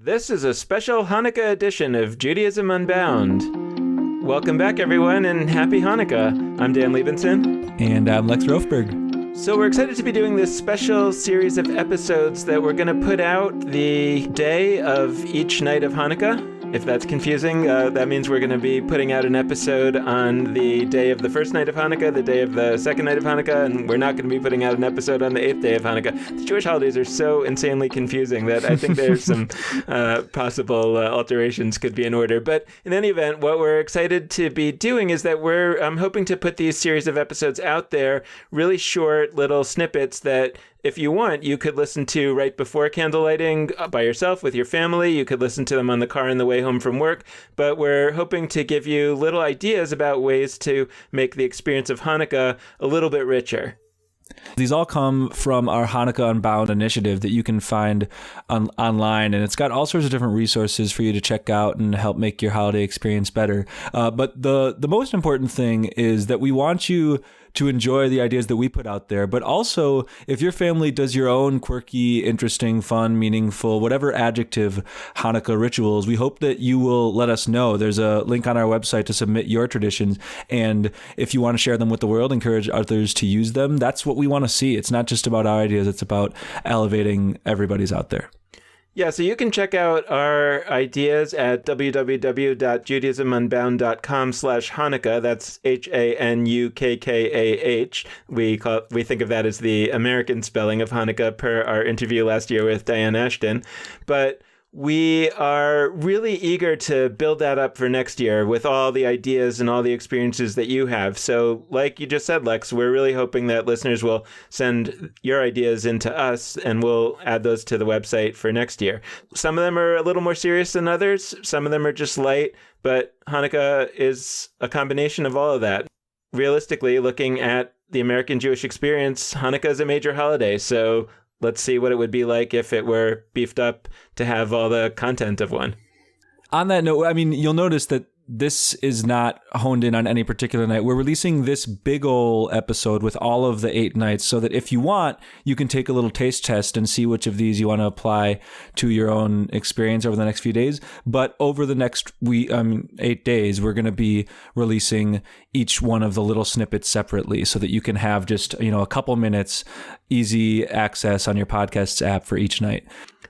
This is a special Hanukkah edition of Judaism Unbound. Welcome back, everyone, and happy Hanukkah. I'm Dan Liebenson. And I'm Lex Rofberg. So we're excited to be doing this special series of episodes that we're going to put out the day of each night of Hanukkah. If that's confusing, that means we're going to be putting out an episode on the day of the first night of Hanukkah, the day of the second night of Hanukkah, and we're not going to be putting out an episode on the 8th day of Hanukkah. The Jewish holidays are so insanely confusing that I think there's some possible alterations could be in order. But in any event, what we're excited to be doing is that we're hoping to put these series of episodes out there, really short little snippets that if you want, you could listen to right before candlelighting by yourself with your family. You could listen to them on the car on the way home from work. But we're hoping to give you little ideas about ways to make the experience of Hanukkah a little bit richer. These all come from our Hanukkah Unbound initiative that you can find online, and it's got all sorts of different resources for you to check out and help make your holiday experience better. But the most important thing is that we want you to enjoy the ideas that we put out there, but also if your family does your own quirky, interesting, fun, meaningful, whatever adjective Hanukkah rituals, we hope that you will let us know. There's a link on our website to submit your traditions, and if you want to share them with the world, encourage others to use them. That's what we want to see. It's not just about our ideas, it's about elevating everybody's out there. Yeah, so you can check out our ideas at www.judaismunbound.com/Hanukkah. That's Hanukkah. We think of that as the American spelling of Hanukkah per our interview last year with Diane Ashton. But we are really eager to build that up for next year with all the ideas and all the experiences that you have. So like you just said, Lex, we're really hoping that listeners will send your ideas into us and we'll add those to the website for next year. Some of them are a little more serious than others. Some of them are just light, but Hanukkah is a combination of all of that. Realistically, looking at the American Jewish experience, Hanukkah is a major holiday. So let's see what it would be like if it were beefed up to have all the content of one. On that note, I mean, you'll notice that this is not honed in on any particular night. We're releasing this big ol' episode with all of the 8 nights so that if you want, you can take a little taste test and see which of these you want to apply to your own experience over the next few days. But over the next 8 days, we're going to be releasing each one of the little snippets separately so that you can have just, a couple minutes easy access on your podcasts app for each night.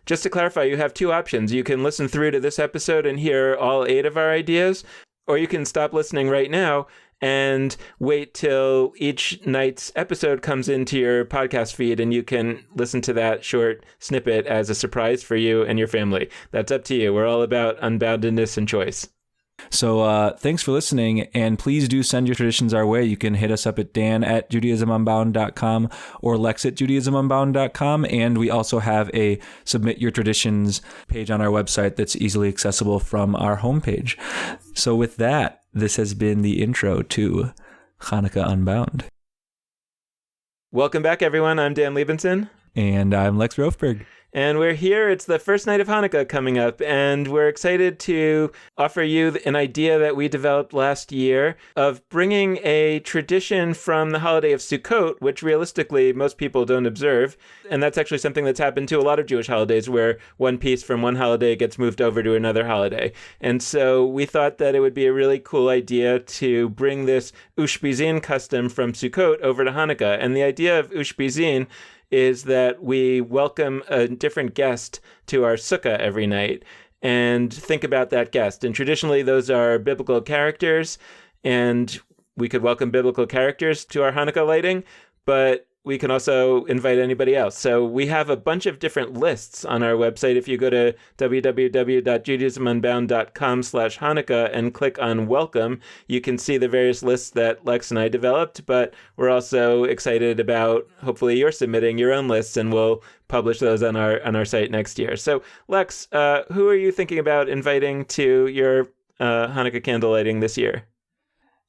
Just to clarify, you have 2 options. You can listen through to this episode and hear all 8 of our ideas, or you can stop listening right now and wait till each night's episode comes into your podcast feed and you can listen to that short snippet as a surprise for you and your family. That's up to you. We're all about unboundedness and choice. So thanks for listening, and please do send your traditions our way. You can hit us up at dan@judaismunbound.com or lex@judaismunbound.com, and we also have a Submit Your Traditions page on our website that's easily accessible from our homepage. So with that, this has been the intro to Hanukkah Unbound. Welcome back, everyone. I'm Dan Liebenson. And I'm Lex Rofberg. And we're here. It's the first night of Hanukkah coming up, and we're excited to offer you an idea that we developed last year of bringing a tradition from the holiday of Sukkot, which realistically most people don't observe. And that's actually something that's happened to a lot of Jewish holidays where one piece from one holiday gets moved over to another holiday. And so we thought that it would be a really cool idea to bring this Ushpizin custom from Sukkot over to Hanukkah. And the idea of Ushpizin is that we welcome a different guest to our sukkah every night and think about that guest. And traditionally, those are biblical characters, and we could welcome biblical characters to our Hanukkah lighting, but we can also invite anybody else. So we have a bunch of different lists on our website. If you go to www.judaismunbound.com/Hanukkah and click on Welcome, you can see the various lists that Lex and I developed, but we're also excited about hopefully you're submitting your own lists, and we'll publish those on our site next year. So Lex, who are you thinking about inviting to your Hanukkah candle lighting this year?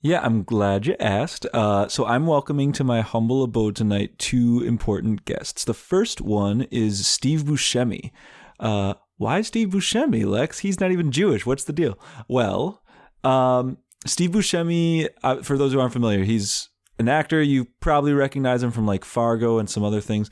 Yeah, I'm glad you asked. So I'm welcoming to my humble abode tonight 2 important guests. The first one is Steve Buscemi. Why Steve Buscemi, Lex? He's not even Jewish. What's the deal? Well, Steve Buscemi, for those who aren't familiar, he's an actor. You probably recognize him from like Fargo and some other things.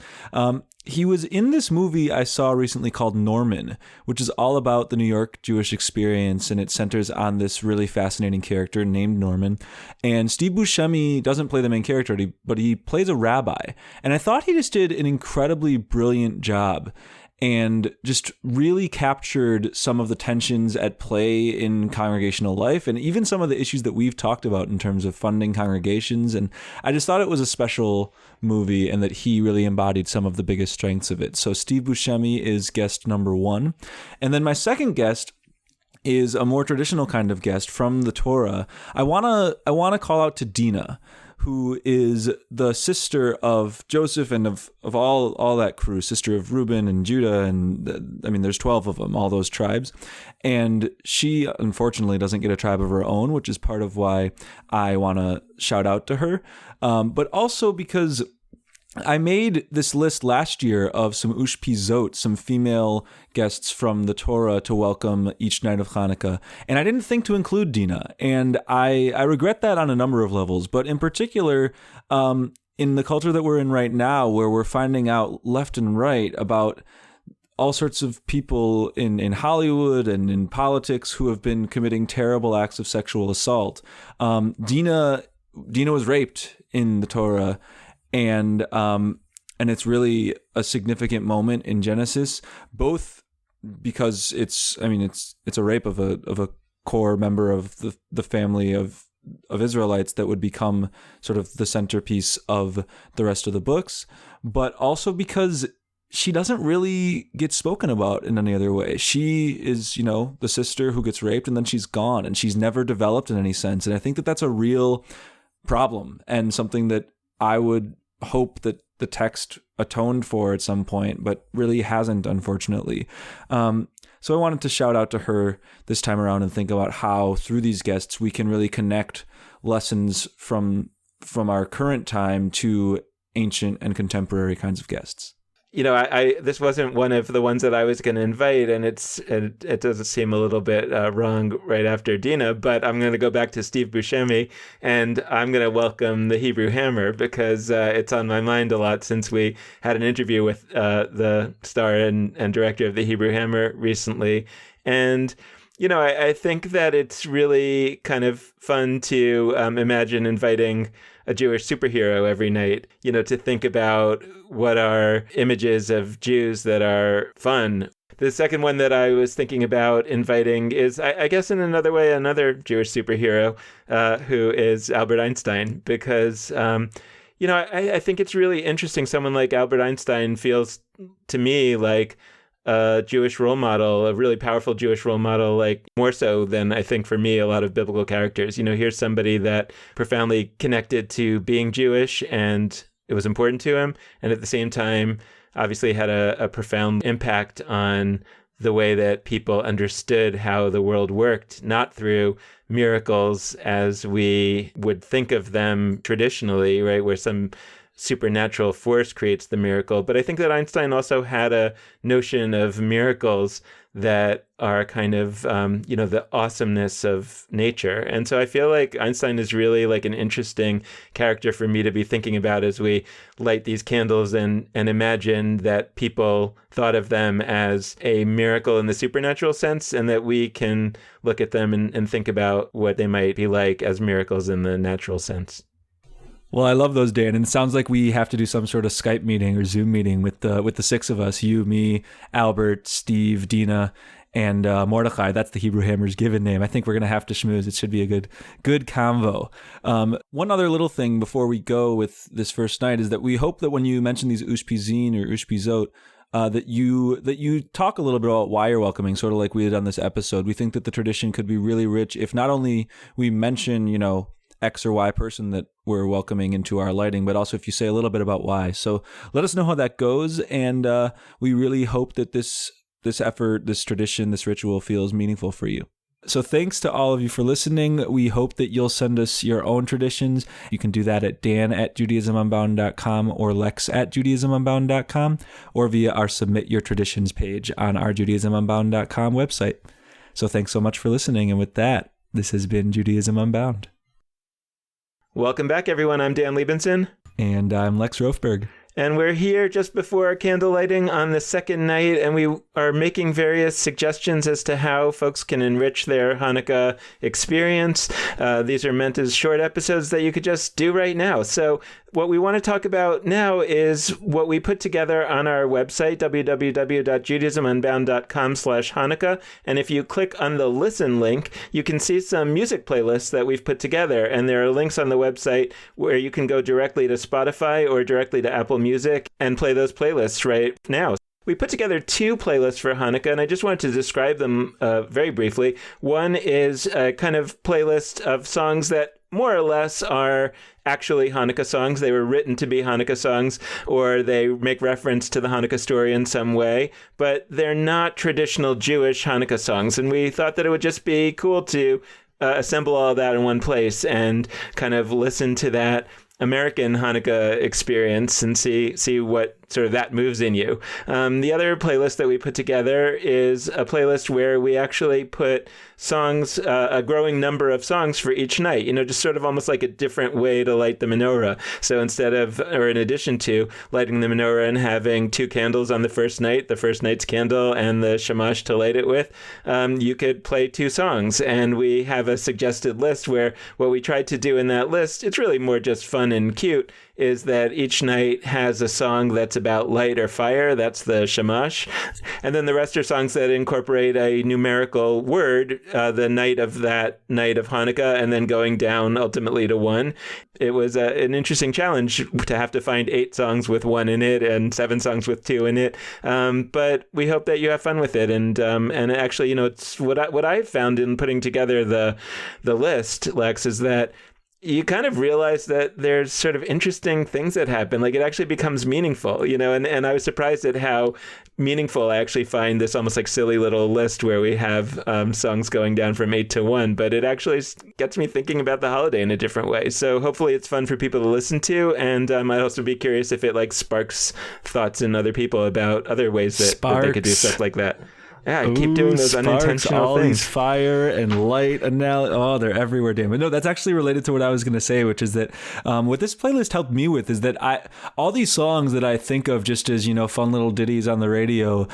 he was in this movie I saw recently called Norman, which is all about the New York Jewish experience, and it centers on this really fascinating character named Norman. And Steve Buscemi doesn't play the main character, but he plays a rabbi. And I thought he just did an incredibly brilliant job and just really captured some of the tensions at play in congregational life and even some of the issues that we've talked about in terms of funding congregations. And I just thought it was a special movie and that he really embodied some of the biggest strengths of it. So Steve Buscemi is guest number 1. And then my second guest is a more traditional kind of guest from the Torah. I want to call out to Dinah, who is the sister of Joseph and of all that crew, sister of Reuben and Judah, and I mean, there's 12 of them, all those tribes. And she, unfortunately, doesn't get a tribe of her own, which is part of why I want to shout out to her. But also because I made this list last year of some ushpizot, some female guests from the Torah to welcome each night of Hanukkah, and I didn't think to include Dinah, and I regret that on a number of levels, but in particular, in the culture that we're in right now, where we're finding out left and right about all sorts of people in Hollywood and in politics who have been committing terrible acts of sexual assault. Dinah was raped in the Torah, and it's really a significant moment in Genesis, both because it's a rape of a core member of the family of Israelites that would become sort of the centerpiece of the rest of the books, but also because she doesn't really get spoken about in any other way. She is, the sister who gets raped and then she's gone and she's never developed in any sense. And I think that that's a real problem and something that I would hope that the text atoned for at some point, but really hasn't, unfortunately. So I wanted to shout out to her this time around and think about how through these guests we can really connect lessons from our current time to ancient and contemporary kinds of guests. I this wasn't one of the ones that I was going to invite, and it does seem a little bit wrong right after Dinah, but I'm going to go back to Steve Buscemi, and I'm going to welcome the Hebrew Hammer because it's on my mind a lot since we had an interview with the star and director of the Hebrew Hammer recently. And I think that it's really kind of fun to imagine inviting a Jewish superhero every night, to think about what are images of Jews that are fun. The second one that I was thinking about inviting is, I guess in another way, another Jewish superhero who is Albert Einstein, because, I think it's really interesting. Someone like Albert Einstein feels to me like a Jewish role model, a really powerful Jewish role model, like more so than I think for me, a lot of biblical characters. Here's somebody that profoundly connected to being Jewish and it was important to him. And at the same time, obviously had a profound impact on the way that people understood how the world worked, not through miracles as we would think of them traditionally, right? Where some supernatural force creates the miracle. But I think that Einstein also had a notion of miracles that are kind of, the awesomeness of nature. And so I feel like Einstein is really like an interesting character for me to be thinking about as we light these candles and imagine that people thought of them as a miracle in the supernatural sense, and that we can look at them and think about what they might be like as miracles in the natural sense. Well, I love those, Dan, and it sounds like we have to do some sort of Skype meeting or Zoom meeting with the six of us, you, me, Albert, Steve, Dinah, and Mordechai. That's the Hebrew Hammer's given name. I think we're going to have to schmooze. It should be a good convo. One other little thing before we go with this first night is that we hope that when you mention these ushpizin or ushpizot, that you talk a little bit about why you're welcoming, sort of like we did on this episode. We think that the tradition could be really rich if not only we mention, X or Y person that we're welcoming into our lighting, but also if you say a little bit about why. So let us know how that goes, and we really hope that this effort, this tradition, this ritual feels meaningful for you. So thanks to all of you for listening. We hope that you'll send us your own traditions. You can do that at dan@judaismunbound.com or lex@judaismunbound.com or via our Submit Your Traditions page on our judaismunbound.com website. So thanks so much for listening, and with that, this has been Judaism Unbound. Welcome back, everyone. I'm Dan Liebenson. And I'm Lex Rofberg. And we're here just before candle lighting on the second night, and we are making various suggestions as to how folks can enrich their Hanukkah experience. These are meant as short episodes that you could just do right now. So what we want to talk about now is what we put together on our website, www.judaismunbound.com/Hanukkah. And if you click on the listen link, you can see some music playlists that we've put together. And there are links on the website where you can go directly to Spotify or directly to Apple Music and play those playlists right now. We put together 2 playlists for Hanukkah, and I just wanted to describe them very briefly. One is a kind of playlist of songs that more or less are actually Hanukkah songs. They were written to be Hanukkah songs, or they make reference to the Hanukkah story in some way, but they're not traditional Jewish Hanukkah songs. And we thought that it would just be cool to assemble all of that in one place and kind of listen to that American Hanukkah experience and see what sort of that moves in you. The other playlist that we put together is a playlist where we actually put songs, a growing number of songs for each night, just sort of almost like a different way to light the menorah. So instead of, or in addition to lighting the menorah and having 2 candles on the first night's candle and the shamash to light it with, you could play 2 songs. And we have a suggested list where what we tried to do in that list, it's really more just fun and cute, is that each night has a song that's about light or fire. That's the shamash. And then the rest are songs that incorporate a numerical word, the night of that night of Hanukkah, and then going down ultimately to 1. It was an interesting challenge to have to find 8 songs with 1 in it and 7 songs with 2 in it. But we hope that you have fun with it. And actually, it's what I found in putting together the list, Lex, is that you kind of realize that there's sort of interesting things that happen. Like, it actually becomes meaningful, and I was surprised at how meaningful I actually find this almost like silly little list where we have songs going down from 8 to 1, but it actually gets me thinking about the holiday in a different way. So hopefully it's fun for people to listen to. And I'd also be curious if it sparks thoughts in other people about other ways that they could do stuff like that. Yeah, I keep doing those unintentional all things. These fire and light they're everywhere, damn it. No, that's actually related to what I was going to say, which is that what this playlist helped me with is that all these songs that I think of just as, fun little ditties on the radio,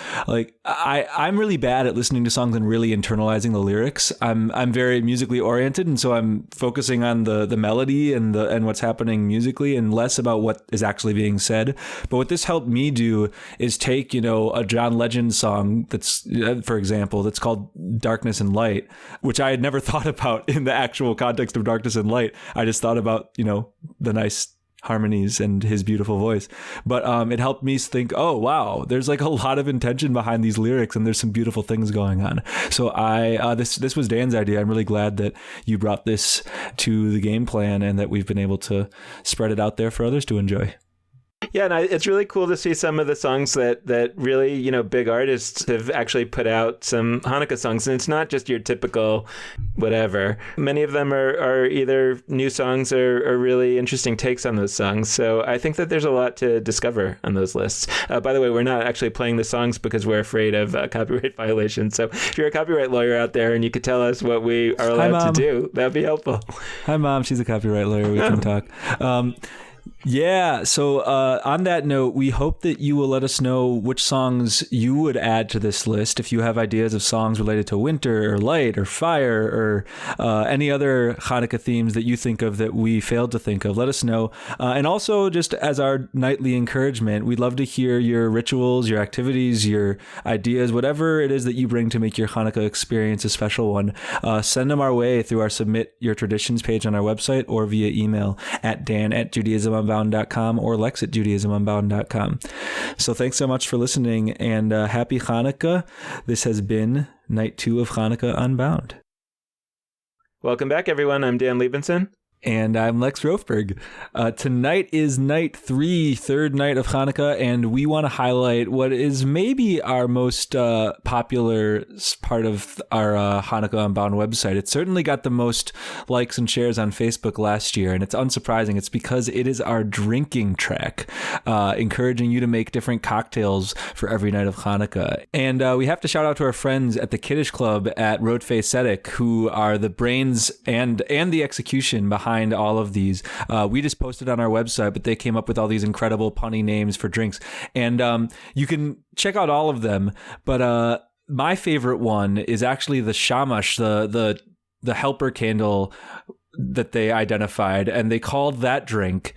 I'm really bad at listening to songs and really internalizing the lyrics. I'm very musically oriented, and so I'm focusing on the melody and what's happening musically and less about what is actually being said. But what this helped me do is take, a John Legend song that's, for example, that's called Darkness and Light, which I had never thought about in the actual context of Darkness and Light. I just thought about, the nice harmonies and his beautiful voice. But it helped me think, oh, wow, there's a lot of intention behind these lyrics and there's some beautiful things going on. So this was Dan's idea. I'm really glad that you brought this to the game plan and that we've been able to spread it out there for others to enjoy. Yeah, and it's really cool to see some of the songs that really, big artists have actually put out some Hanukkah songs. And it's not just your typical whatever. Many of them are either new songs or really interesting takes on those songs. So I think that there's a lot to discover on those lists. By the way, we're not actually playing the songs because we're afraid of copyright violations. So if you're a copyright lawyer out there and you could tell us what we are allowed to do, that'd be helpful. Hi, Mom. She's a copyright lawyer. We can talk. Yeah. So on that note, we hope that you will let us know which songs you would add to this list. If you have ideas of songs related to winter or light or fire or any other Hanukkah themes that you think of that we failed to think of, let us know. And also, just as our nightly encouragement, we'd love to hear your rituals, your activities, your ideas, whatever it is that you bring to make your Hanukkah experience a special one. Send them our way through our Submit Your Traditions page on our website or via email at dan@judaismunbound.com or lex@judaismunbound.com. So thanks so much for listening, and happy Hanukkah. This has been Night 2 of Hanukkah Unbound. Welcome back, everyone. I'm Dan Liebenson. And I'm Lex Rofberg. Tonight is night 3, third night of Hanukkah, and we want to highlight what is maybe our most popular part of our Hanukkah Unbound website. It certainly got the most likes and shares on Facebook last year, and it's unsurprising. It's because it is our drinking track, encouraging you to make different cocktails for every night of Hanukkah. And we have to shout out to our friends at the Kiddush Club at Road Face Sedek, who are the brains and the execution behind behind all of these. We just posted on our website, but they came up with all these incredible punny names for drinks. And you can check out all of them. But my favorite one is actually the shamash, the helper candle that they identified. And they called that drink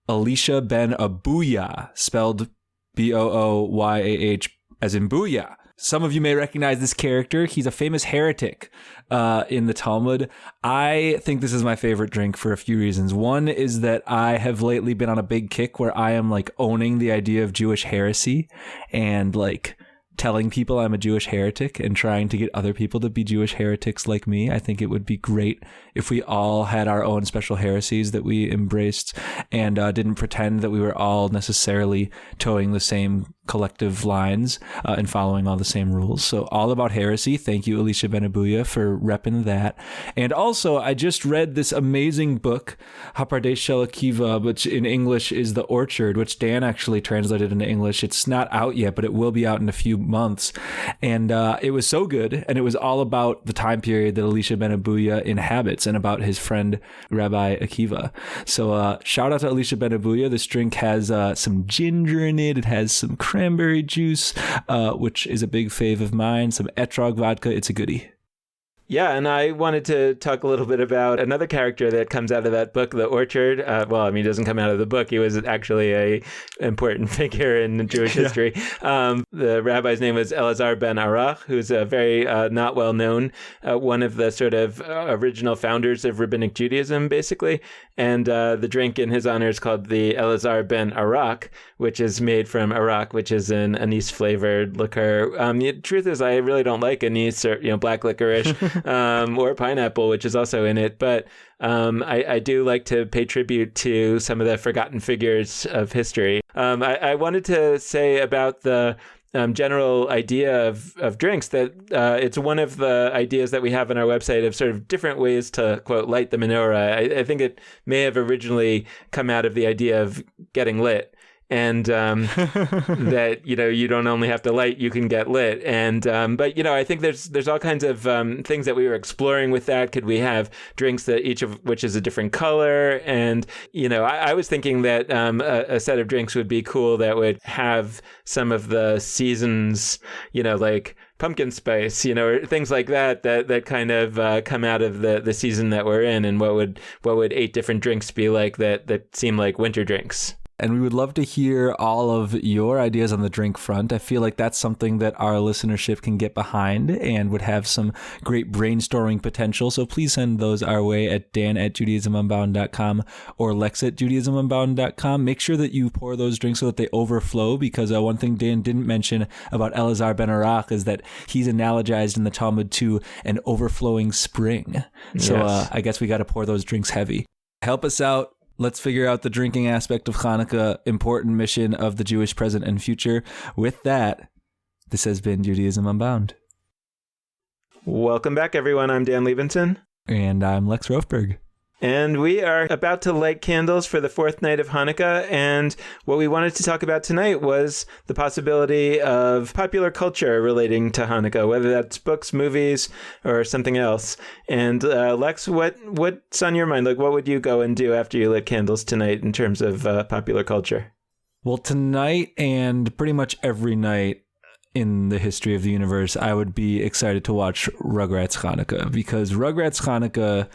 Elisha ben Abuya, spelled Booyah, as in booyah. Some of you may recognize this character. He's a famous heretic in the Talmud. I think this is my favorite drink for a few reasons. One is that I have lately been on a big kick where I am like owning the idea of Jewish heresy and like telling people I'm a Jewish heretic and trying to get other people to be Jewish heretics like me. I think it would be great if we all had our own special heresies that we embraced and didn't pretend that we were all necessarily towing the same collective lines and following all the same rules. So all about heresy. Thank you, Elisha ben Abuya, for repping that. And also, I just read this amazing book, Hapardesh Shel Akiva, which in English is The Orchard, which Dan actually translated into English. It's not out yet, but it will be out in a few months. And it was so good. And it was all about the time period that Elisha ben Abuya inhabits and about his friend, Rabbi Akiva. So shout out to Elisha ben Abuya. This drink has some ginger in it. It has some cranberry juice, which is a big fave of mine, some etrog vodka. It's a goodie. Yeah, and I wanted to talk a little bit about another character that comes out of that book, The Orchard. He doesn't come out of the book. He was actually a important figure in Jewish history. The rabbi's name was Elazar ben Arach, who's a very not well known, one of the sort of original founders of Rabbinic Judaism, basically. And the drink in his honor is called the Elazar ben Arak, which is made from arak, which is an anise flavored liquor. The truth is, I really don't like anise or black licorice. Or pineapple, which is also in it. But I do like to pay tribute to some of the forgotten figures of history. I wanted to say about the general idea of drinks that it's one of the ideas that we have on our website of sort of different ways to, quote, light the menorah. I think it may have originally come out of the idea of getting lit. And that you don't only have to light, you can get lit. And but I think there's all kinds of things that we were exploring with that. Could we have drinks that each of which is a different color? And I was thinking that a set of drinks would be cool that would have some of the seasons, like pumpkin spice, or things like that kind of come out of the season that we're in. And what would 8 different drinks be like that seem like winter drinks? And we would love to hear all of your ideas on the drink front. I feel like that's something that our listenership can get behind and would have some great brainstorming potential. So please send those our way at dan@judaismunbound.com or lex@judaismunbound.com. Make sure that you pour those drinks so that they overflow, because one thing Dan didn't mention about Elazar ben Arach is that he's analogized in the Talmud to an overflowing spring. So Yes. I guess we got to pour those drinks heavy. Help us out. Let's figure out the drinking aspect of Hanukkah, important mission of the Jewish present and future. With that, this has been Judaism Unbound. Welcome back, everyone. I'm Dan Levinson. And I'm Lex Rofberg. And we are about to light candles for the 4th night of Hanukkah. And what we wanted to talk about tonight was the possibility of popular culture relating to Hanukkah, whether that's books, movies, or something else. And Lex, what's on your mind? Like, what would you go and do after you lit candles tonight in terms of popular culture? Well, tonight and pretty much every night in the history of the universe, I would be excited to watch Rugrats Hanukkah, because Rugrats Hanukkah,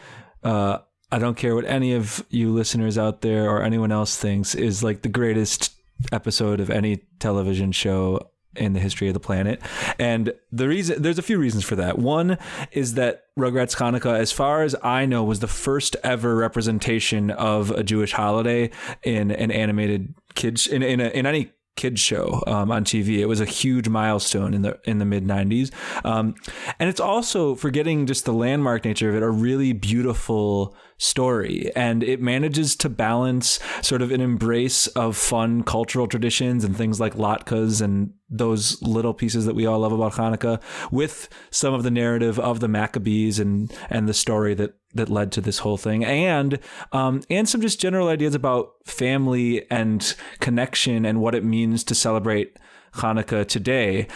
I don't care what any of you listeners out there or anyone else thinks, is like the greatest episode of any television show in the history of the planet. And there's a few reasons for that. One is that Rugrats Hanukkah, as far as I know, was the first ever representation of a Jewish holiday in an animated kids in any kids show on TV. It was a huge milestone in the mid 90s. And it's also, forgetting just the landmark nature of it, a really beautiful story. And it manages to balance sort of an embrace of fun cultural traditions and things like latkes and those little pieces that we all love about Hanukkah with some of the narrative of the Maccabees and the story that led to this whole thing, and some just general ideas about family and connection and what it means to celebrate Hanukkah today.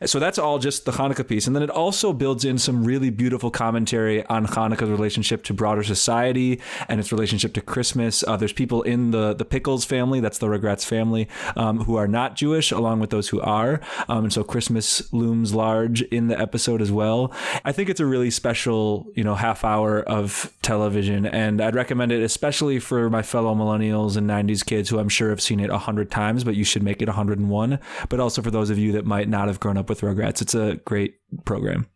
So that's all just the Hanukkah piece. And then it also builds in some really beautiful commentary on Hanukkah's relationship to broader society and its relationship to Christmas. There's people in the Pickles family, that's the Regrets family, who are not Jewish, along with those who are. And so Christmas looms large in the episode as well. I think it's a really special, half hour of television, and I'd recommend it especially for my fellow millennials and 90s kids who I'm sure have seen it 100 times, but you should make it 101. But also for those of you that might not have grown up with Rugrats, it's a great program.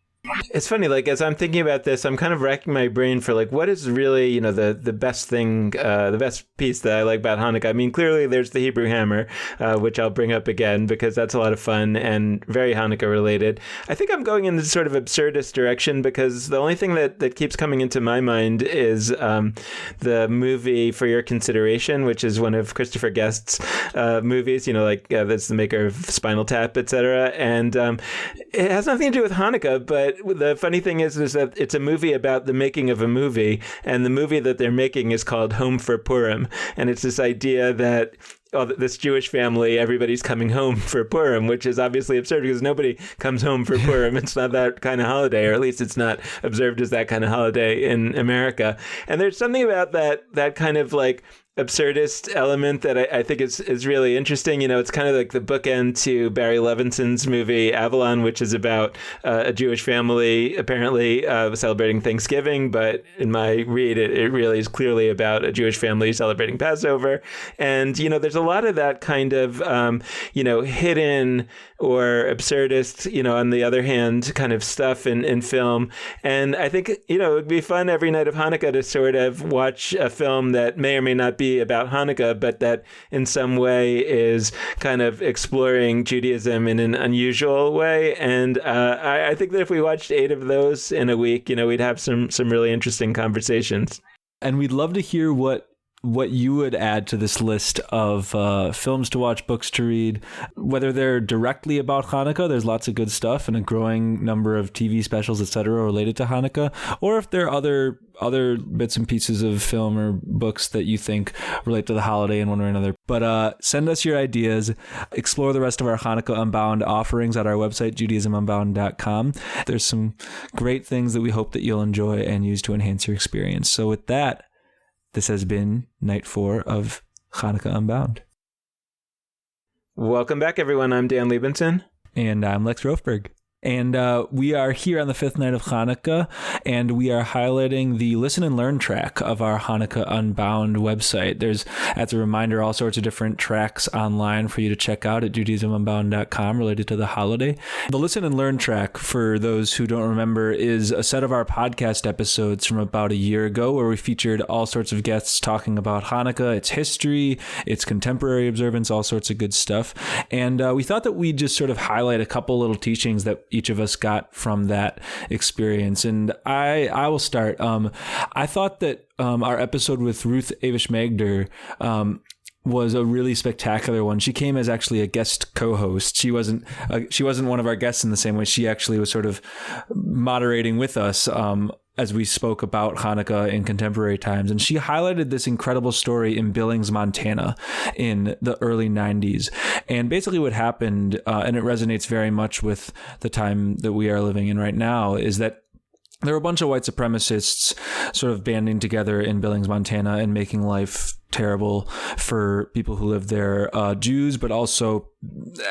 It's funny, like, as I'm thinking about this, I'm kind of racking my brain for, like, what is really, the best thing, the best piece that I like about Hanukkah. I mean, clearly there's the Hebrew hammer, which I'll bring up again because that's a lot of fun and very Hanukkah related. I think I'm going in this sort of absurdist direction because the only thing that keeps coming into my mind is the movie For Your Consideration, which is one of Christopher Guest's movies, that's the maker of Spinal Tap, etc. And it has nothing to do with Hanukkah, but the funny thing is that it's a movie about the making of a movie, and the movie that they're making is called Home for Purim. And it's this idea that this Jewish family, everybody's coming home for Purim, which is obviously absurd because nobody comes home for Purim. It's not that kind of holiday, or at least it's not observed as that kind of holiday in America. And there's something about that kind of like absurdist element that I think is really interesting. It's kind of like the bookend to Barry Levinson's movie Avalon, which is about a Jewish family apparently celebrating Thanksgiving, but in my read, it really is clearly about a Jewish family celebrating Passover. And, there's a lot of that kind of, hidden or absurdist, on the other hand, kind of stuff in film. And I think, it would be fun every night of Hanukkah to sort of watch a film that may or may not be about Hanukkah, but that in some way is kind of exploring Judaism in an unusual way. And I think that if we watched 8 of those in a week, we'd have some really interesting conversations. And we'd love to hear what you would add to this list of films to watch, books to read, whether they're directly about Hanukkah. There's lots of good stuff and a growing number of TV specials, etc., related to Hanukkah, or if there are other bits and pieces of film or books that you think relate to the holiday in one way or another. But send us your ideas. Explore the rest of our Hanukkah Unbound offerings at our website, judaismunbound.com. There's some great things that we hope that you'll enjoy and use to enhance your experience. So with that, this has been Night 4 of Hanukkah Unbound. Welcome back, everyone. I'm Dan Liebenson. And I'm Lex Rofberg. And we are here on the 5th night of Hanukkah, and we are highlighting the Listen and Learn track of our Hanukkah Unbound website. There's, as a reminder, all sorts of different tracks online for you to check out at judaismunbound.com related to the holiday. The Listen and Learn track, for those who don't remember, is a set of our podcast episodes from about a year ago where we featured all sorts of guests talking about Hanukkah, its history, its contemporary observance, all sorts of good stuff. And we thought that we'd just sort of highlight a couple little teachings that each of us got from that experience. And I will start. I thought that our episode with Ruth Avish Magder was a really spectacular one. She came as actually a guest co-host. She wasn't one of our guests in the same way. She actually was sort of moderating with us as we spoke about Hanukkah in contemporary times. And she highlighted this incredible story in Billings, Montana in the early 90s. And basically what happened, and it resonates very much with the time that we are living in right now, is that there were a bunch of white supremacists sort of banding together in Billings, Montana, and making life terrible for people who live there, Jews, but also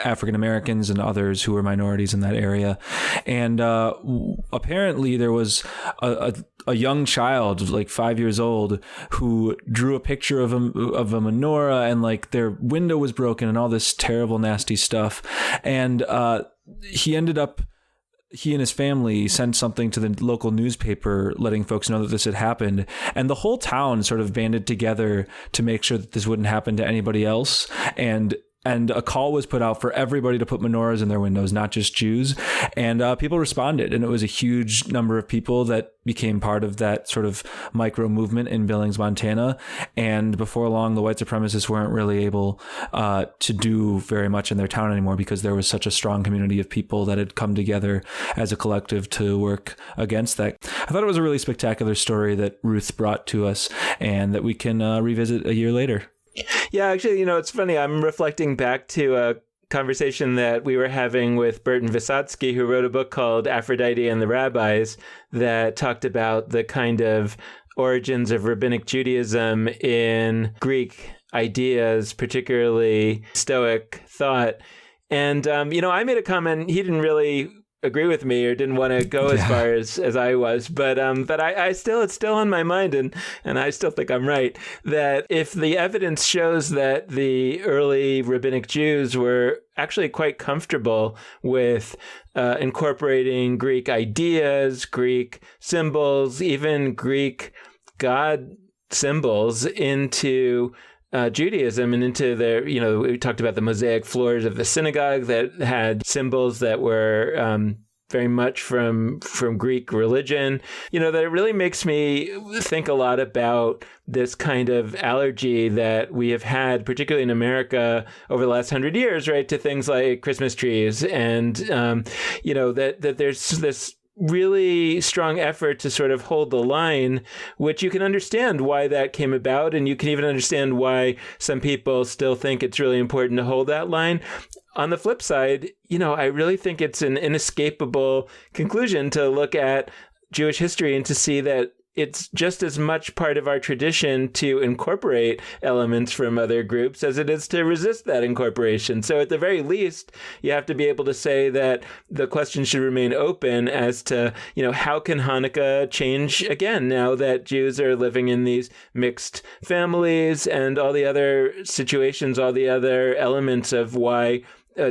African Americans and others who were minorities in that area. And apparently there was a young child, like 5 years old, who drew a picture of a menorah, and like their window was broken and all this terrible, nasty stuff. And he and his family sent something to the local newspaper letting folks know that this had happened. And the whole town sort of banded together to make sure that this wouldn't happen to anybody else. And a call was put out for everybody to put menorahs in their windows, not just Jews. And people responded. And it was a huge number of people that became part of that sort of micro movement in Billings, Montana. And before long, the white supremacists weren't really able to do very much in their town anymore because there was such a strong community of people that had come together as a collective to work against that. I thought it was a really spectacular story that Ruth brought to us and that we can revisit a year later. Yeah, actually, it's funny. I'm reflecting back to a conversation that we were having with Burton Vysotsky, who wrote a book called Aphrodite and the Rabbis that talked about the kind of origins of rabbinic Judaism in Greek ideas, particularly Stoic thought. And, I made a comment. He didn't really agree with me or didn't want to go as far as I was. But I still, it's still on my mind. And I still think I'm right that if the evidence shows that the early rabbinic Jews were actually quite comfortable with incorporating Greek ideas, Greek symbols, even Greek God symbols into Judaism and into their, we talked about the mosaic floors of the synagogue that had symbols that were very much from Greek religion, that it really makes me think a lot about this kind of allergy that we have had, particularly in America over the last 100 years, right, to things like Christmas trees. And, that there's this really strong effort to sort of hold the line, which you can understand why that came about. And you can even understand why some people still think it's really important to hold that line. On the flip side, I really think it's an inescapable conclusion to look at Jewish history and to see that it's just as much part of our tradition to incorporate elements from other groups as it is to resist that incorporation. So at the very least, you have to be able to say that the question should remain open as to, how can Hanukkah change again now that Jews are living in these mixed families and all the other situations, all the other elements of why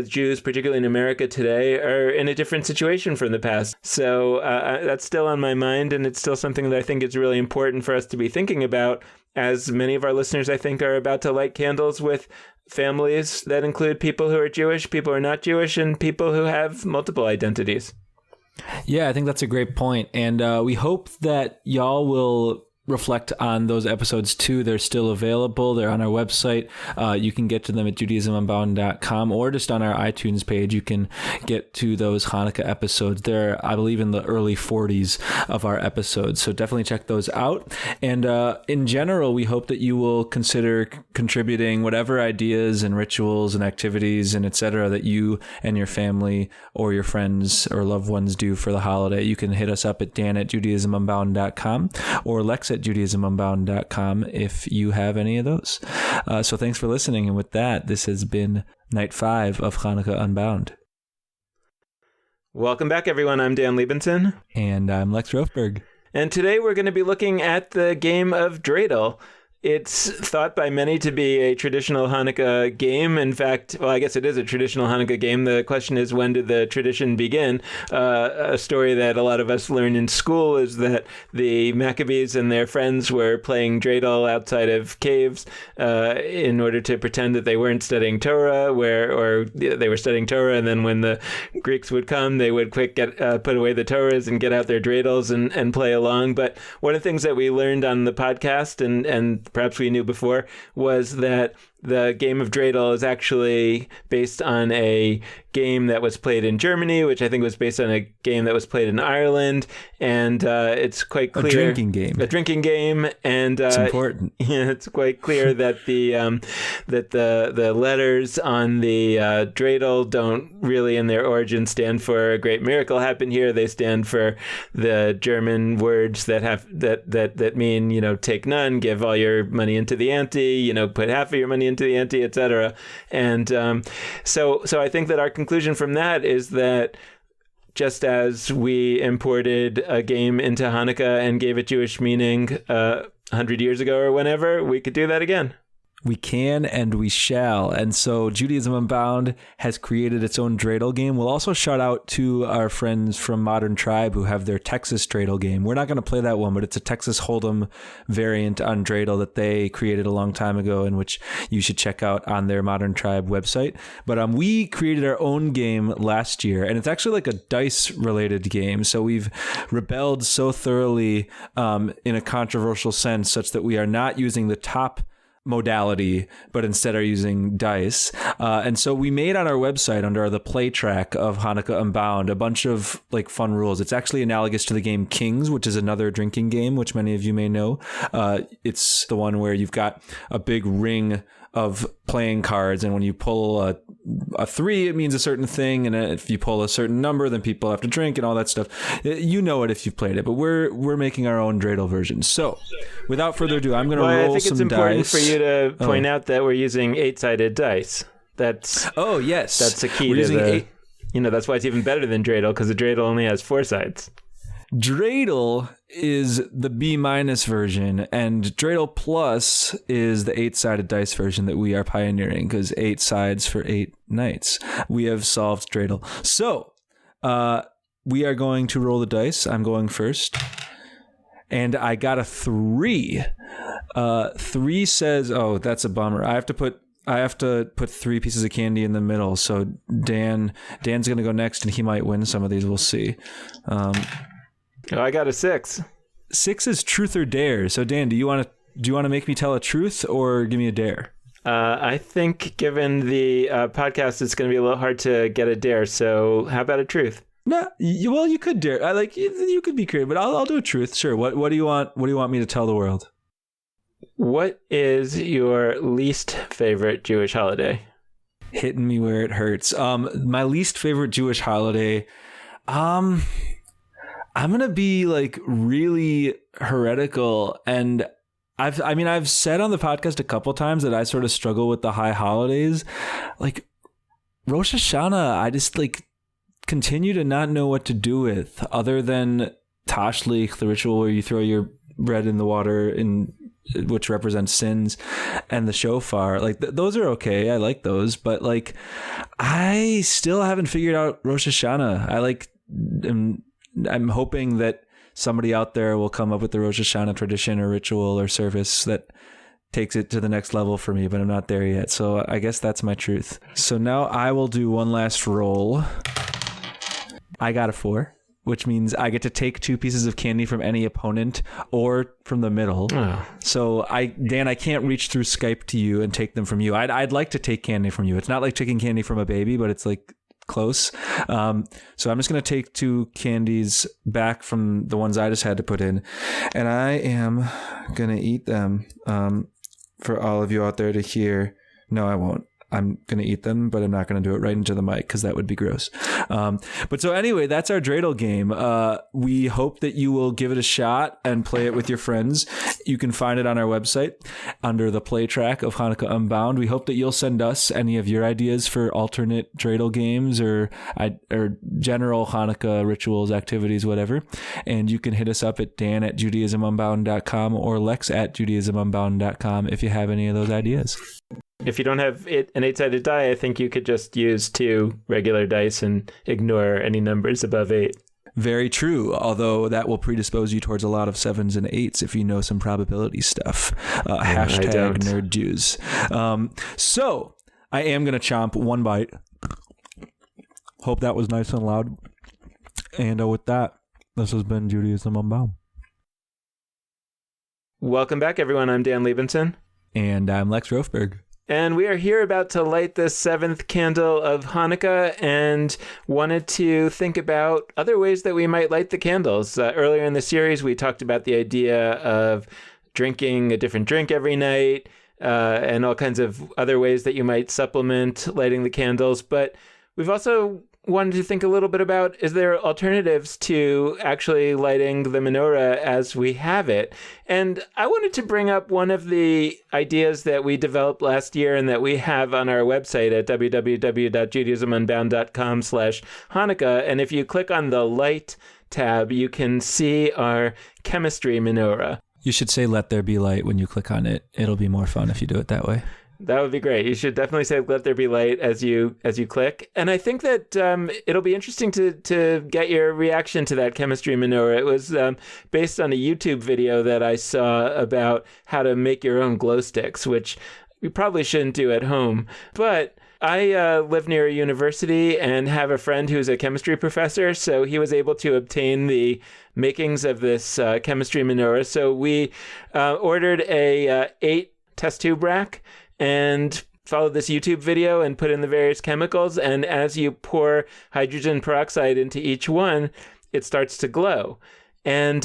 Jews, particularly in America today, are in a different situation from the past. So that's still on my mind, and it's still something that I think is really important for us to be thinking about, as many of our listeners, I think, are about to light candles with families that include people who are Jewish, people who are not Jewish, and people who have multiple identities. Yeah, I think that's a great point. And we hope that y'all will reflect on those episodes too. They're still available. They're on our website. You can get to them at judaismunbound.com, or just on our iTunes page. You can get to those Hanukkah episodes. They're, I believe, in the early 40s of our episodes. So definitely check those out. And in general, we hope that you will consider contributing whatever ideas and rituals and activities and etc. that you and your family or your friends or loved ones do for the holiday. You can hit us up at dan@judaismunbound.com or Lex at judaismunbound.com if you have any of those. So thanks for listening. And with that, this has been Night 5 of Hanukkah Unbound. Welcome back, everyone. I'm Dan Liebenson. And I'm Lex Rofberg. And today we're going to be looking at the game of dreidel. It's thought by many to be a traditional Hanukkah game. In fact, well, I guess it is a traditional Hanukkah game. The question is, when did the tradition begin? A story that a lot of us learn in school is that the Maccabees and their friends were playing dreidel outside of caves in order to pretend that they weren't studying Torah, or they were studying Torah, and then when the Greeks would come, they would quick put away the Torahs and get out their dreidels and play along. But one of the things that we learned on the podcast, and perhaps we knew before, was that the game of dreidel is actually based on a game that was played in Germany, which I think was based on a game that was played in Ireland, and it's quite clear. A drinking game, and it's important. Yeah, it's quite clear that the letters on the dreidel don't really, in their origin, stand for a great miracle happened here. They stand for the German words that mean, take none, give all your money into the ante, put half of your money into the ante, etc. And so I think that our conclusion from that is that just as we imported a game into Hanukkah and gave it Jewish meaning 100 years ago or whenever, we could do that again. We can and we shall. And so Judaism Unbound has created its own dreidel game. We'll also shout out to our friends from Modern Tribe who have their Texas dreidel game. We're not going to play that one, but it's a Texas Hold'em variant on dreidel that they created a long time ago, and which you should check out on their Modern Tribe website. But we created our own game last year, and it's actually like a dice related game. So we've rebelled so thoroughly in a controversial sense, such that we are not using the top modality, but instead are using dice. And so we made on our website, under the play track of Hanukkah Unbound, a bunch of fun rules. It's actually analogous to the game Kings, which is another drinking game, which many of you may know. It's the one where you've got a big ring of playing cards, and when you pull a 3, it means a certain thing, and if you pull a certain number, then people have to drink and all that stuff. You know it if you've played it, but we're making our own dreidel version. So, without further ado, I'm going to roll some dice. I think it's important for you to point out that we're using 8-sided dice. That's the key to the. That's why it's even better than dreidel, because the dreidel only has 4 sides. Dreidel is the B- version, and Dreidel Plus is the 8-sided dice version that we are pioneering, because 8 sides for 8 nights. We have solved Dreidel. So, we are going to roll the dice. I'm going first. And I got a 3. 3 says, oh, that's a bummer. I have to put 3 pieces of candy in the middle. So Dan's going to go next, and he might win some of these. We'll see. I got a 6. 6 is truth or dare. So Dan, do you want to make me tell a truth or give me a dare? I think given the podcast, it's going to be a little hard to get a dare. So how about a truth? No, well, you could dare. You could be creative, but I'll do a truth. Sure. What do you want? What do you want me to tell the world? What is your least favorite Jewish holiday? Hitting me where it hurts. My least favorite Jewish holiday. I'm going to be like really heretical, and I've said on the podcast a couple times that I sort of struggle with the high holidays. Like Rosh Hashanah, I just continue to not know what to do with, other than Tashlich, the ritual where you throw your bread in the water which represents sins, and the shofar. Those are okay. I like those, but I still haven't figured out Rosh Hashanah. I'm hoping that somebody out there will come up with the Rosh Hashanah tradition or ritual or service that takes it to the next level for me, but I'm not there yet. So I guess that's my truth. So now I will do one last roll. I got a 4, which means I get to take 2 pieces of candy from any opponent or from the middle. Oh. So Dan, I can't reach through Skype to you and take them from you. I'd like to take candy from you. It's not like taking candy from a baby, but it's close. So I'm just going to take 2 candies back from the ones I just had to put in, and I am going to eat them for all of you out there to hear. No, I won't. I'm going to eat them, but I'm not going to do it right into the mic because that would be gross. But so anyway, that's our dreidel game. We hope that you will give it a shot and play it with your friends. You can find it on our website under the play track of Hanukkah Unbound. We hope that you'll send us any of your ideas for alternate dreidel games or general Hanukkah rituals, activities, whatever. And you can hit us up at dan@judaismunbound.com or lex@judaismunbound.com if you have any of those ideas. If you don't have an 8-sided die, I think you could just use 2 regular dice and ignore any numbers above 8. Very true, although that will predispose you towards a lot of 7s and 8s if you know some probability stuff. Hashtag nerd Jews. So I am going to chomp one bite. Hope that was nice and loud. And with that, this has been Judaism Unbound. Welcome back, everyone. I'm Dan Liebenson. And I'm Lex Rofberg. And we are here about to light the 7th candle of Hanukkah and wanted to think about other ways that we might light the candles. Earlier in the series, we talked about the idea of drinking a different drink every night and all kinds of other ways that you might supplement lighting the candles. But we've also wanted to think a little bit about, is there alternatives to actually lighting the menorah as we have it? And I wanted to bring up one of the ideas that we developed last year and that we have on our website at www.judaismunbound.com/Hanukkah. And if you click on the light tab, you can see our chemistry menorah. You should say "Let there be light" when you click on it. It'll be more fun if you do it that way. That would be great. You should definitely say "Let there be light" as you click. And I think that it'll be interesting to get your reaction to that chemistry menorah. It was based on a YouTube video that I saw about how to make your own glow sticks, which you probably shouldn't do at home. But I live near a university and have a friend who's a chemistry professor, so he was able to obtain the makings of this chemistry menorah. So we ordered a 8 test tube rack and followed this YouTube video and put in the various chemicals. And as you pour hydrogen peroxide into each one, it starts to glow. And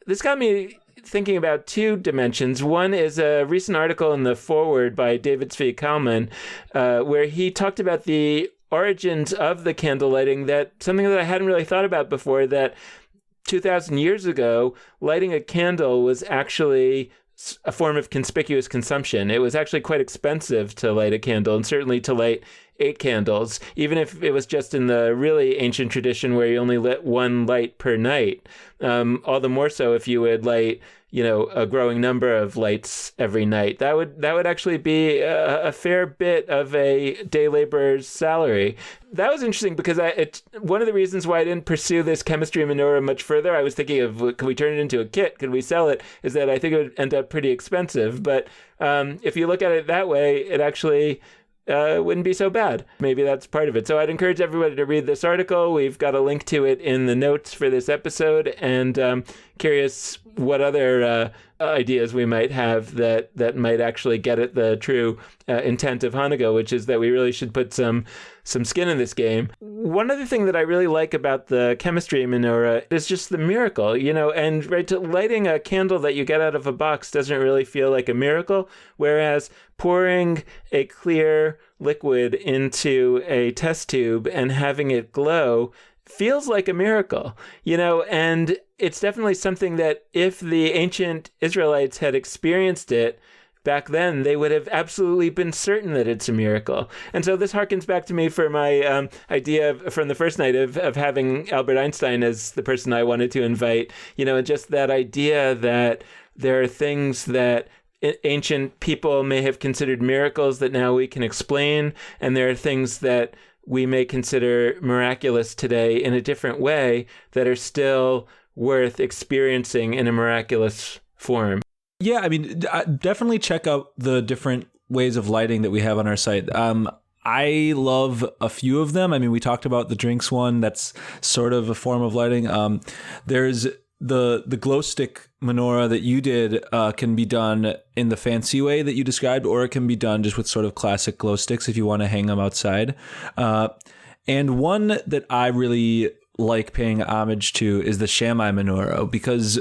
this got me thinking about two dimensions. One is a recent article in the Forward by David Zvi Kalman, where he talked about the origins of the candle lighting, something that I hadn't really thought about before, that 2,000 years ago, lighting a candle was actually a form of conspicuous consumption. It was actually quite expensive to light a candle, and certainly to light 8 candles, even if it was just in the really ancient tradition where you only lit one light per night. All the more so if you would light, a growing number of lights every night. That would actually be a fair bit of a day laborer's salary. That was interesting because one of the reasons why I didn't pursue this chemistry menorah much further, I was thinking of, could we turn it into a kit? Could we sell it? Is that I think it would end up pretty expensive. But if you look at it that way, it actually wouldn't be so bad. Maybe that's part of it. So I'd encourage everybody to read this article. We've got a link to it in the notes for this episode, and curious what other ideas we might have that might actually get at the true intent of Hanukkah, which is that we really should put some skin in this game. One other thing that I really like about the chemistry menorah is just the miracle, and lighting a candle that you get out of a box doesn't really feel like a miracle, whereas pouring a clear liquid into a test tube and having it glow feels like a miracle, and it's definitely something that if the ancient Israelites had experienced it back then, they would have absolutely been certain that it's a miracle. And so this harkens back to me for my idea from the first night of having Albert Einstein as the person I wanted to invite, and just that idea that there are things that ancient people may have considered miracles that now we can explain, and there are things that we may consider miraculous today in a different way that are still worth experiencing in a miraculous form. Yeah, I mean, definitely check out the different ways of lighting that we have on our site. I love a few of them. I mean, we talked about the drinks one. That's sort of a form of lighting. There's the glow stick menorah that you did can be done in the fancy way that you described, or it can be done just with sort of classic glow sticks if you want to hang them outside. And one that I really like paying homage to is the Shammai menorah, because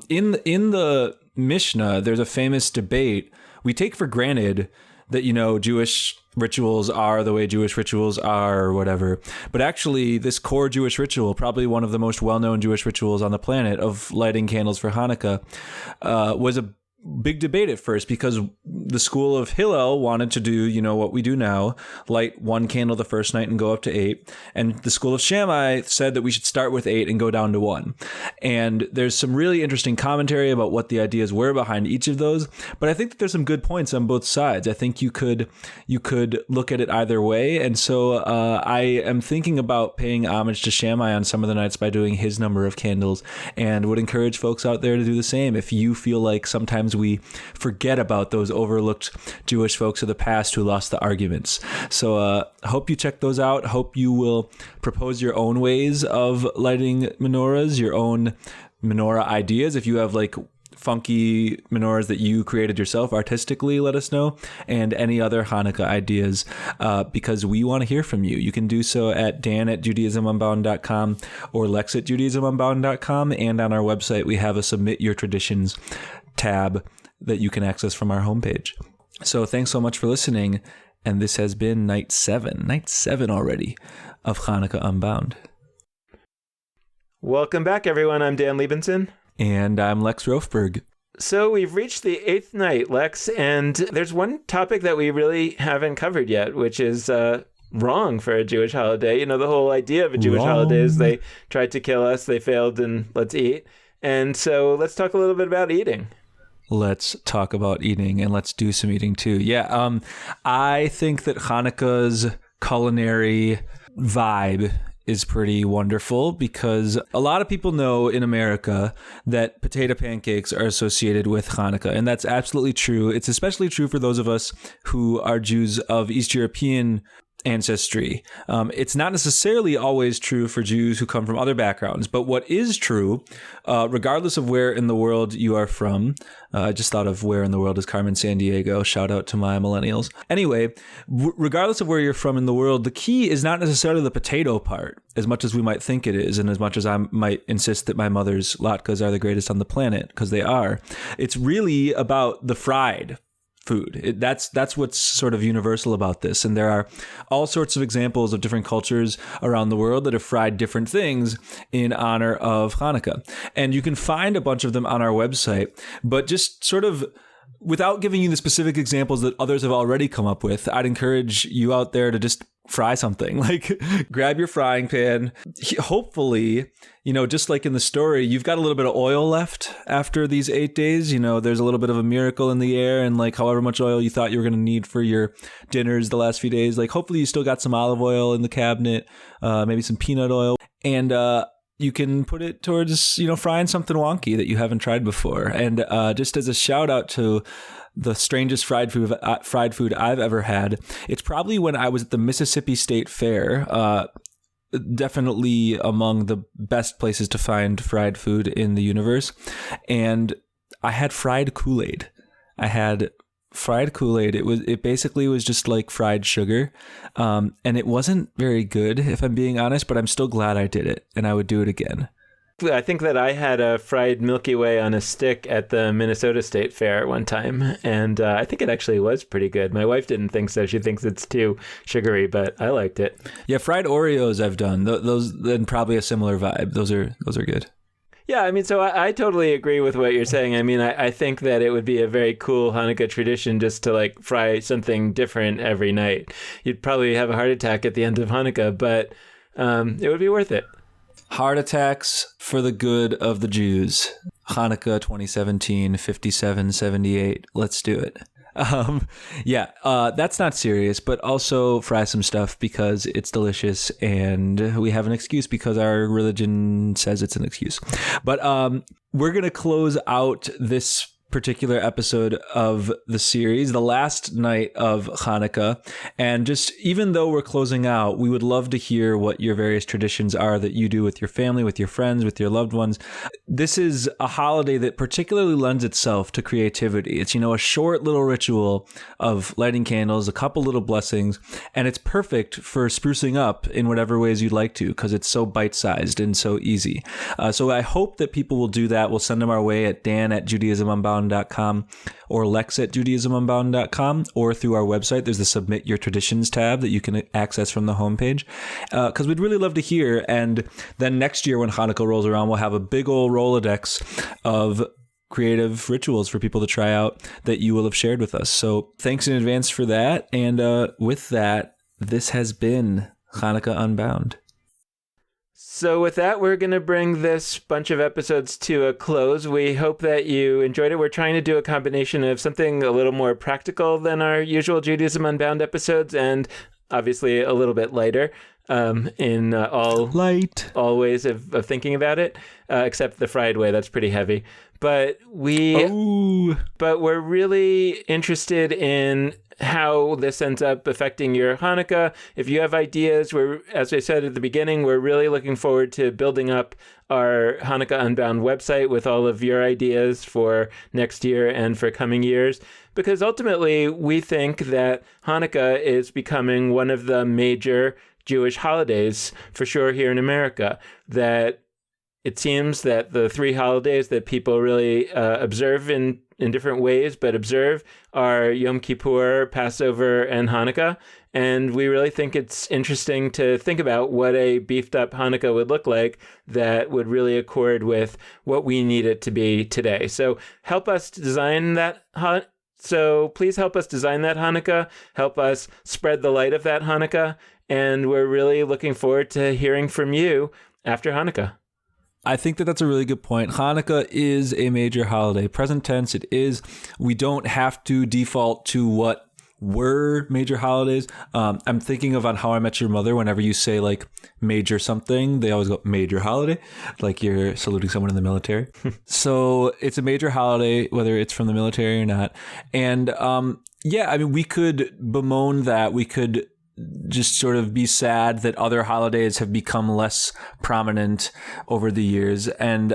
in the Mishnah, there's a famous debate. We take for granted that, Jewish rituals are the way Jewish rituals are or whatever. But actually, this core Jewish ritual, probably one of the most well-known Jewish rituals on the planet of lighting candles for Hanukkah, was a big debate at first, because the school of Hillel wanted to do, what we do now, light one candle the first night and go up to 8. And the school of Shammai said that we should start with 8 and go down to 1. And there's some really interesting commentary about what the ideas were behind each of those. But I think that there's some good points on both sides. I think you could look at it either way. And so I am thinking about paying homage to Shammai on some of the nights by doing his number of candles, and would encourage folks out there to do the same. If you feel like sometimes we forget about those overlooked Jewish folks of the past who lost the arguments. So hope you check those out. Hope you will propose your own ways of lighting menorahs, your own menorah ideas. If you have funky menorahs that you created yourself artistically, let us know, and any other Hanukkah ideas, because we want to hear from you. You can do so at dan@judaismunbound.com or lex@judaismunbound.com, and on our website we have a Submit Your Traditions tab that you can access from our homepage. So thanks so much for listening, and this has been night 7 already of Hanukkah Unbound. Welcome back, everyone. I'm Dan Liebenson. And I'm Lex Rofberg. So we've reached the 8th night, Lex, and there's one topic that we really haven't covered yet, which is wrong for a Jewish holiday. The whole idea of a Jewish holiday is they tried to kill us, they failed, and let's eat. And so let's talk a little bit about eating. Let's talk about eating, and let's do some eating too. Yeah, I think that Hanukkah's culinary vibe is pretty wonderful, because a lot of people know in America that potato pancakes are associated with Hanukkah, and that's absolutely true. It's especially true for those of us who are Jews of East European ancestry. It's not necessarily always true for Jews who come from other backgrounds, but what is true, regardless of where in the world you are from, I just thought of where in the world is Carmen San Diego. Shout out to my millennials. Anyway, regardless of where you're from in the world, the key is not necessarily the potato part, as much as we might think it is, and as much as I might insist that my mother's latkes are the greatest on the planet, because they are. It's really about the fried food. That's what's sort of universal about this. And there are all sorts of examples of different cultures around the world that have fried different things in honor of Hanukkah. And you can find a bunch of them on our website, but just sort of without giving you the specific examples that others have already come up with, I'd encourage you out there to just fry something. Like, grab your frying pan. Hopefully, just like in the story, you've got a little bit of oil left after these 8 days. There's a little bit of a miracle in the air, and like however much oil you thought you were going to need for your dinners the last few days, like hopefully you still got some olive oil in the cabinet, maybe some peanut oil, and you can put it towards, frying something wonky that you haven't tried before. And just as a shout out to the strangest fried food I've ever had, it's probably when I was at the Mississippi State Fair. Definitely among the best places to find fried food in the universe. And I had fried Kool-Aid. It basically was just like fried sugar. And it wasn't very good, if I'm being honest, but I'm still glad I did it, and I would do it again. I think that I had a fried Milky Way on a stick at the Minnesota State Fair one time, and I think it actually was pretty good. My wife didn't think so. She thinks it's too sugary, but I liked it. Yeah, fried Oreos I've done. Those then probably a similar vibe. Those are good. Yeah, so I totally agree with what you're saying. I think that it would be a very cool Hanukkah tradition just to like fry something different every night. You'd probably have a heart attack at the end of Hanukkah, but it would be worth it. Heart attacks for the good of the Jews. Hanukkah 2017, 5778. Let's do it. That's not serious, but also fry some stuff because it's delicious and we have an excuse because our religion says it's an excuse. But we're going to close out this particular episode of the series, the last night of Hanukkah. And just even though we're closing out, we would love to hear what your various traditions are that you do with your family, with your friends, with your loved ones. This is a holiday that particularly lends itself to creativity. It's, a short little ritual of lighting candles, a couple little blessings, and it's perfect for sprucing up in whatever ways you'd like to, because it's so bite-sized and so easy. So I hope that people will do that. We'll send them our way at dan@JudaismUnbound.com or lex@JudaismUnbound.com, or through our website. There's the Submit Your Traditions tab that you can access from the homepage, because we'd really love to hear. And then next year when Hanukkah rolls around, we'll have a big old Rolodex of creative rituals for people to try out that you will have shared with us. So thanks in advance for that. And with that, this has been Hanukkah Unbound. So with that, we're going to bring this bunch of episodes to a close. We hope that you enjoyed it. We're trying to do a combination of something a little more practical than our usual Judaism Unbound episodes, and obviously a little bit lighter in all ways of thinking about it, except the fried way. That's pretty heavy. But we're really interested in how this ends up affecting your Hanukkah. If you have ideas, as I said at the beginning, we're really looking forward to building up our Hanukkah Unbound website with all of your ideas for next year and for coming years, because ultimately we think that Hanukkah is becoming one of the major Jewish holidays, for sure, here in America. That it seems that the three holidays that people really observe in different ways, but observe, are Yom Kippur, Passover, and Hanukkah. And we really think it's interesting to think about what a beefed up Hanukkah would look like that would really accord with what we need it to be today. So help us design that. So please help us design that Hanukkah. Help us spread the light of that Hanukkah. And we're really looking forward to hearing from you after Hanukkah. I think that that's a really good point. Hanukkah is a major holiday. Present tense, it is. We don't have to default to what were major holidays. I'm thinking of on How I Met Your Mother, whenever you say like major something, they always go major holiday, like you're saluting someone in the military. So it's a major holiday, whether it's from the military or not. And we could bemoan that. We could just sort of be sad that other holidays have become less prominent over the years. And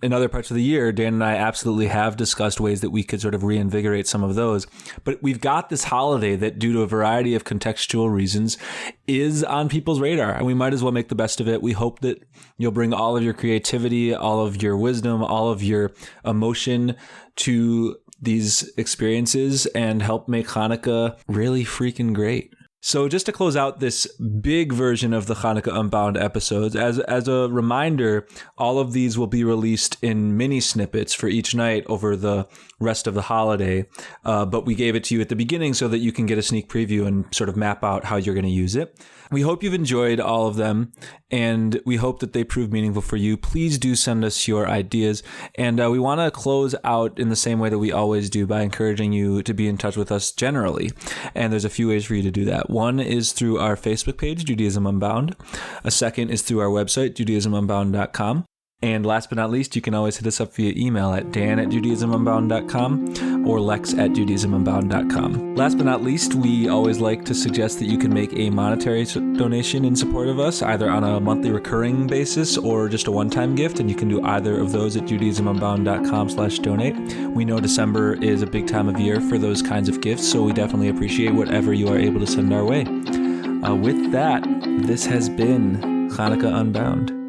in other parts of the year, Dan and I absolutely have discussed ways that we could sort of reinvigorate some of those. But we've got this holiday that, due to a variety of contextual reasons, is on people's radar, and we might as well make the best of it. We hope that you'll bring all of your creativity, all of your wisdom, all of your emotion to these experiences and help make Hanukkah really freaking great. So just to close out this big version of the Hanukkah Unbound episodes, as a reminder, all of these will be released in mini snippets for each night over the rest of the holiday. But we gave it to you at the beginning so that you can get a sneak preview and sort of map out how you're going to use it. We hope you've enjoyed all of them, and we hope that they prove meaningful for you. Please do send us your ideas. And we want to close out in the same way that we always do, by encouraging you to be in touch with us generally. And there's a few ways for you to do that. One is through our Facebook page, Judaism Unbound. A second is through our website, judaismunbound.com. And last but not least, you can always hit us up via email at dan@judaismunbound.com or lex@judaismunbound.com. Last but not least, we always like to suggest that you can make a monetary donation in support of us, either on a monthly recurring basis or just a one-time gift. And you can do either of those at judaismunbound.com/donate. We know December is a big time of year for those kinds of gifts, so we definitely appreciate whatever you are able to send our way. With that, this has been Hanukkah Unbound.